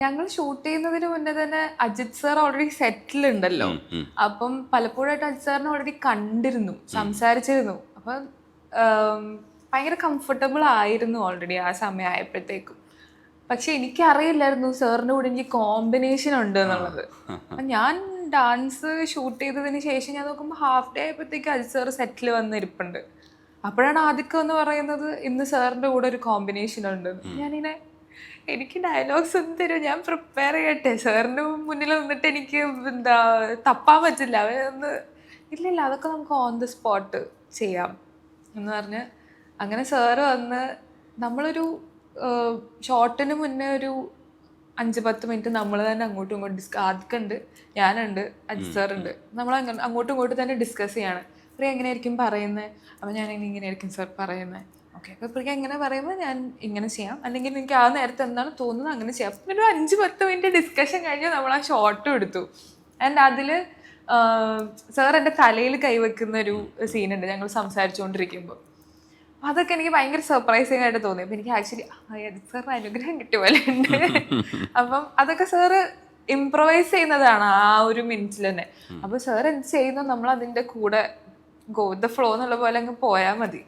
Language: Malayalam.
ഞങ്ങൾ ഷൂട്ട് ചെയ്യുന്നതിന് മുന്നേ തന്നെ അജിത് സാർ ഓൾറെഡി സെറ്റിൽ ഉണ്ടല്ലോ. അപ്പം പലപ്പോഴായിട്ട് അജിത് സാറിനെ ഓൾറെഡി കണ്ടിരുന്നു, സംസാരിച്ചിരുന്നു. അപ്പം ഭയങ്കര കംഫർട്ടബിൾ ആയിരുന്നു ഓൾറെഡി ആ സമയം ആയപ്പോഴത്തേക്കും. പക്ഷെ എനിക്കറിയില്ലായിരുന്നു സാറിൻ്റെ കൂടെ എനിക്ക് കോമ്പിനേഷൻ ഉണ്ട് എന്നുള്ളത്. അപ്പം ഞാൻ ഡാൻസ് ഷൂട്ട് ചെയ്തതിന് ശേഷം ഞാൻ നോക്കുമ്പോൾ ഹാഫ് ഡേ ആയപ്പോഴത്തേക്ക് അജിത് സാർ സെറ്റിൽ വന്നിരിപ്പുണ്ട്. അപ്പോഴാണ് ആദിക്ക എന്ന് പറയുന്നത് ഇന്ന് സാറിൻ്റെ കൂടെ ഒരു കോമ്പിനേഷൻ ഉണ്ട്. ഞാനിങ്ങനെ എനിക്ക് ഡയലോഗ്സ് ഒന്നും തരും, ഞാൻ പ്രിപ്പയർ ചെയ്യട്ടെ, സാറിൻ്റെ മുന്നിൽ നിന്നിട്ട് എനിക്ക് എന്താ തപ്പാൻ പറ്റില്ല, അവരൊന്ന് ഇല്ലില്ല അതൊക്കെ നമുക്ക് ഓൺ ദ സ്പോട്ട് ചെയ്യാം എന്ന് പറഞ്ഞ് അങ്ങനെ സാറ് വന്ന് നമ്മളൊരു ഷോട്ടിന് മുന്നേ ഒരു 5-10 മിനിറ്റ് നമ്മൾ തന്നെ അങ്ങോട്ടും ഇങ്ങോട്ടും ആദ്യക്കുണ്ട്, ഞാനുണ്ട്, അജിത് സാറുണ്ട്, നമ്മൾ അങ്ങോട്ടും ഇങ്ങോട്ടും തന്നെ ഡിസ്കസ് ചെയ്യാണ്. പ്രിയ എങ്ങനെയായിരിക്കും പറയുന്നത്, അപ്പം ഞാൻ ഇങ്ങനെയായിരിക്കും സാർ പറയുന്നത്, ഓക്കെ അപ്പോൾ പ്രിയ എങ്ങനെ പറയുമ്പോൾ ഞാൻ ഇങ്ങനെ ചെയ്യാം, അല്ലെങ്കിൽ എനിക്ക് ആ നേരത്തെ എന്താണ് തോന്നുന്നത് അങ്ങനെ ചെയ്യാം. അപ്പം ഒരു 5-10 മിനിറ്റ് ഡിസ്കഷൻ കഴിഞ്ഞ് നമ്മൾ ആ ഷോട്ടും എടുത്തു. ആൻഡ് അതിൽ സാർ എൻ്റെ തലയിൽ കൈവെക്കുന്ന ഒരു സീനുണ്ട് ഞങ്ങൾ സംസാരിച്ചുകൊണ്ടിരിക്കുമ്പോൾ. അതൊക്കെ എനിക്ക് ഭയങ്കര സർപ്രൈസിങ് ആയിട്ട് തോന്നി. അപ്പം എനിക്ക് ആക്ച്വലി അജിത് സാറിന് അനുഗ്രഹം കിട്ടിയ പോലെ ഉണ്ട്. അപ്പം അതൊക്കെ സാറ് ഇംപ്രവൈസ് ചെയ്യുന്നതാണ് ആ ഒരു മിനിറ്റിൽ തന്നെ. അപ്പോൾ സാർ എന്ത് ചെയ്യുന്നു നമ്മൾ അതിൻ്റെ കൂടെ ഗോ വിത്ത് ദ ഫ്ലോ എന്നുള്ള പോലെ അങ്ങ് പോയാൽ മതി.